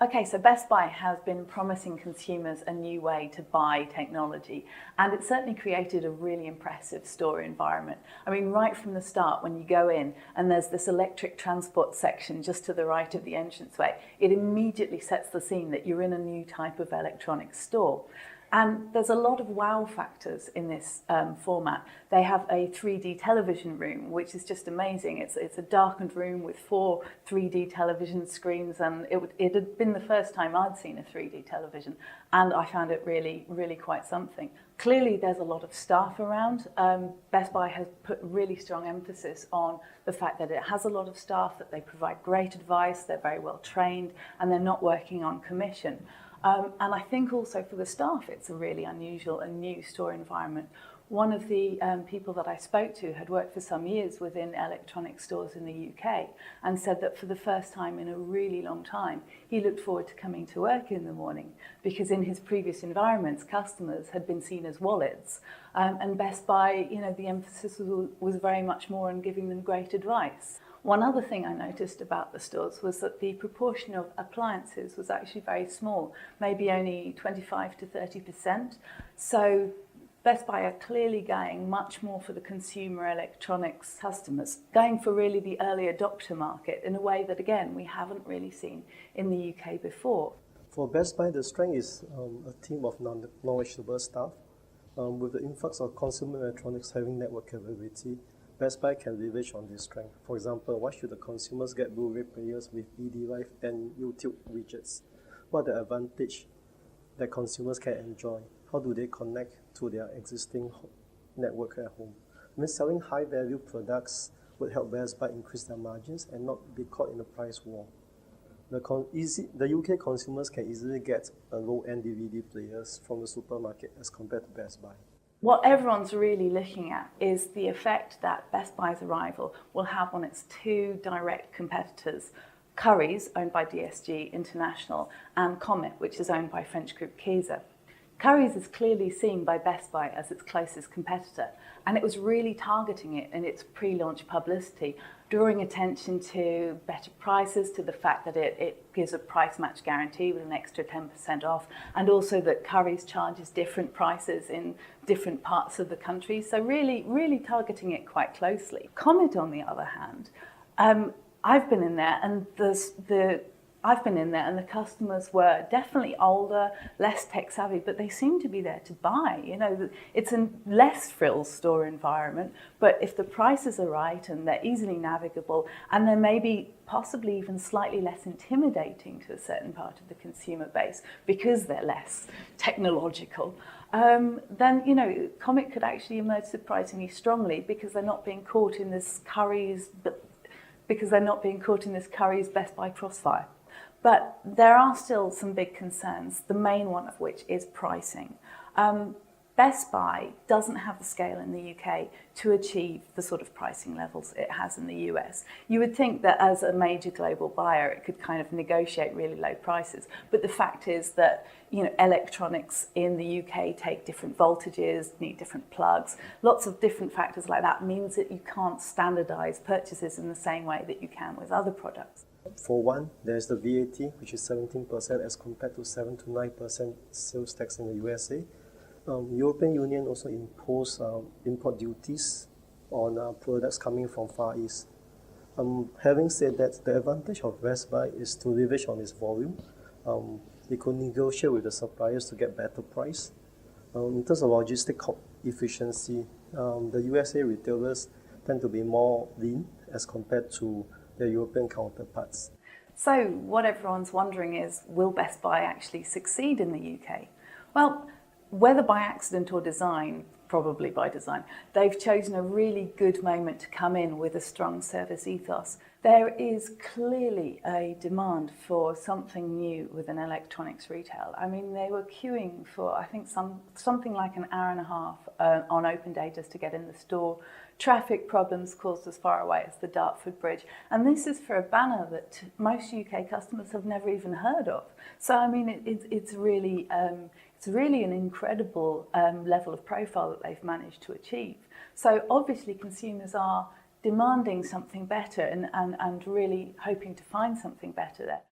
Okay, so Best Buy has been promising consumers a new way to buy technology, and it certainly created a really impressive store environment. I mean, right from the start, when you go in and there's this electric transport section just to the right of the entranceway, it immediately sets the scene that you're in a new type of electronics store. And there's a lot of wow factors in this format. They have a 3D television room, which is just amazing. It's a darkened room with 4 3D television screens, and it had been the first time I'd seen a 3D television, and I found it really, really quite something. Clearly, there's a lot of staff around. Best Buy has put really strong emphasis on the fact that it has a lot of staff, that they provide great advice, they're very well trained, and they're not working on commission. And I think also for the staff, it's a really unusual and new store environment. One of the people that I spoke to had worked for some years within electronic stores in the UK and said that for the first time in a really long time, he looked forward to coming to work in the morning because in his previous environments, customers had been seen as wallets. And Best Buy, the emphasis was very much more on giving them great advice. One other thing I noticed about the stores was that the proportion of appliances was actually very small, maybe only 25 to 30%. So Best Buy are clearly going much more for the consumer electronics customers, going for really the early adopter market in a way that, again, we haven't really seen in the UK before. For Best Buy, the strength is a team of knowledgeable staff. With the influx of consumer electronics having network capability, Best Buy can leverage on this strength. For example, why should the consumers get Blu-ray players with eDrive and YouTube widgets? What are the advantage that consumers can enjoy? How do they connect to their existing network at home? I mean, selling high-value products would help Best Buy increase their margins and not be caught in a price war. The UK consumers can easily get a low-end DVD players from the supermarket as compared to Best Buy. What everyone's really looking at is the effect that Best Buy's arrival will have on its 2 direct competitors, Currys, owned by DSG International, and Comet, which is owned by French group Kiesa. Currys is clearly seen by Best Buy as its closest competitor, and it was really targeting it in its pre-launch publicity, drawing attention to better prices, to the fact that it gives a price match guarantee with an extra 10% off, and also that Currys charges different prices in different parts of the country, so really targeting it quite closely. Comet, on the other hand, I've been in there and the customers were definitely older, less tech savvy, but they seem to be there to buy. It's a less frills store environment, but if the prices are right and they're easily navigable and they're maybe possibly even slightly less intimidating to a certain part of the consumer base because they're less technological, then Comet could actually emerge surprisingly strongly because they're not being caught in this Currys Best Buy crossfire. But there are still some big concerns, the main one of which is pricing. Best Buy doesn't have the scale in the UK to achieve the sort of pricing levels it has in the US. You would think that as a major global buyer, it could kind of negotiate really low prices. But the fact is that electronics in the UK take different voltages, need different plugs. Lots of different factors like that means that you can't standardize purchases in the same way that you can with other products. For one, there's the VAT, which is 17% as compared to 7 to 9% sales tax in the USA. European Union also imposed import duties on products coming from Far East. Having said that, the advantage of Best Buy is to leverage on its volume. They could negotiate with the suppliers to get better price. In terms of logistic efficiency, the USA retailers tend to be more lean as compared to their European counterparts. So what everyone's wondering is, will Best Buy actually succeed in the UK? Well, whether by accident or design, probably by design, they've chosen a really good moment to come in with a strong service ethos. There is clearly a demand for something new within electronics retail. I mean, they were queuing for, I think, something like an hour and a half on open day just to get in the store. Traffic problems caused as far away as the Dartford Bridge. And this is for a banner that most UK customers have never even heard of. So, I mean, it's really an incredible level of profile that they've managed to achieve. So obviously consumers are demanding something better and really hoping to find something better there.